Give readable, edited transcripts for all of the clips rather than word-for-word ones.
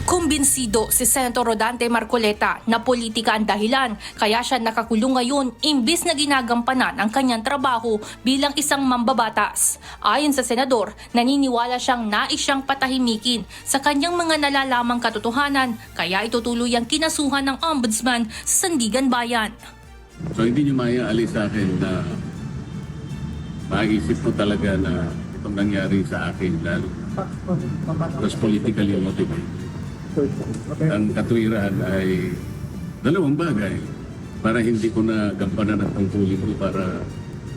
Kumbinsido si Senator Rodante Marcoleta na politika ang dahilan kaya siya nakakulong ngayon imbis na ginagampanan ang kanyang trabaho bilang isang mambabatas. Ayon sa senador, naniniwala nais siyang patahimikin sa kanyang mga nalalamang katotohanan kaya itutuloy ang kinasuhan ng ombudsman sa Sandigan Bayan. So hindi niyo maaalis sa akin na maisip mo talaga na itong nangyari sa akin lalo was politically motivated. Ang katwiran ay dalawang bagay para hindi ko na gampanan ang tungkulin ko para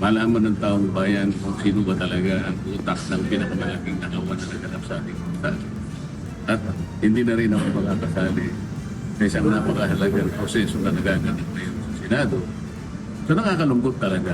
malaman ng taong bayan kung sino ba talaga ang utak ng pinakamalaking nakawan na naganap sa ating bansa. At hindi na rin ako makakasali sa isang napakahalagang proseso na nagaganap ngayon sa Senado. So nakakalungkot talaga.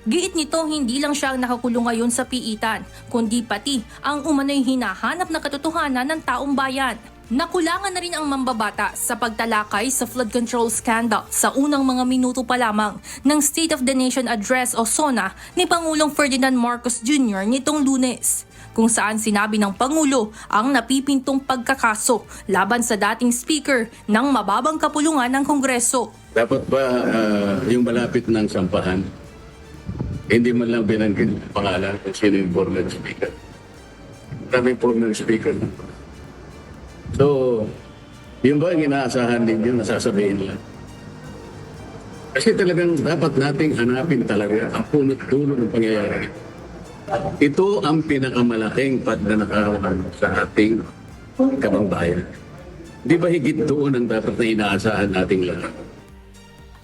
Giit nito, hindi lang siya ang nakakulong ngayon sa piitan, kundi pati ang umano'y hinahanap na katotohanan ng taong bayan. Nakulangan na rin ang mambabata sa pagtalakay sa flood control scandal sa unang mga minuto pa lamang ng State of the Nation Address o SONA ni Pangulong Ferdinand Marcos Jr. nitong Lunes, kung saan sinabi ng Pangulo ang napipintong pagkakaso laban sa dating speaker ng mababang kapulungan ng Kongreso. Dapat ba yung malapit ng sampahan, hindi man lang binanggit ang pangalan kung sino yung former speaker? Maraming former speaker. So, yun ba ang inaasahan ninyo na sasabihin lang? Kasi talagang dapat nating hanapin talaga ang punot dulo ng pangyayari. Ito ang pinakamalaking pagnanakawan sa ating kababayan. Di ba higit doon ang dapat na inaasahan nating lahat?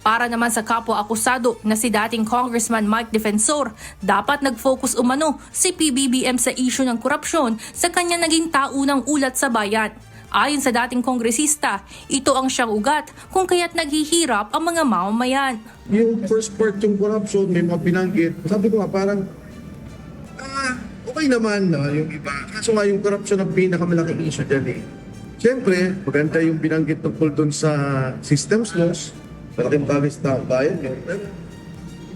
Para naman sa kapwa-akusado na si dating Congressman Mike Defensor, dapat nag-focus umano si PBBM sa isyu ng korupsyon sa kanya naging taunang ulat sa bayan. Ayon sa dating kongresista, ito ang siyang ugat kung kaya't naghihirap ang mga mamamayan. Yung first part, yung corruption, may mga binanggit. Sabi ko nga parang, okay naman yung iba. Kaso nga yung corruption ang pinakamalaking issue dyan eh. Siyempre, maganda yung binanggit tungkol dun sa systems laws, malaking bagay sa taong bayan. Pero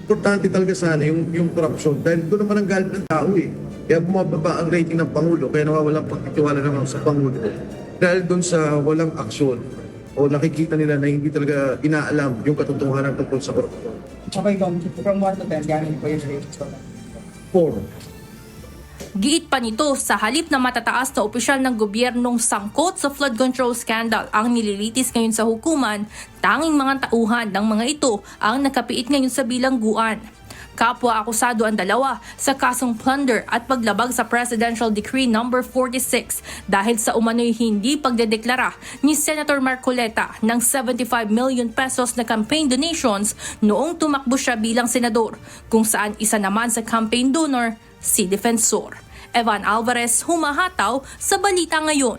importante talaga sana yung corruption. Dahil doon naman ang galit ng tao eh. Kaya bumababa ang rating ng Pangulo, kaya nawawalang pagtitiwala naman sa Pangulo. Dahil doon sa walang aksyon o nakikita nila na hindi talaga inaalam yung katotohanan tungkol sa korupsyon. Okay, from 1 to 10, gano'n po yung ratings ko? 4. Giit pa nito, sa halip na matataas na opisyal ng gobyernong sangkot sa flood control scandal ang nililitis ngayon sa hukuman, tanging mga tauhan ng mga ito ang nakapiit ngayon sa bilangguan. Kapwa-akusado ang dalawa sa kasong plunder at paglabag sa Presidential Decree No. 46 dahil sa umano'y hindi pagdedeklara ni Senator Marcoleta ng 75 million pesos na campaign donations noong tumakbo siya bilang senador, kung saan isa naman sa campaign donor si Defensor. Evan Alvarez, humahataw sa Balita Ngayon.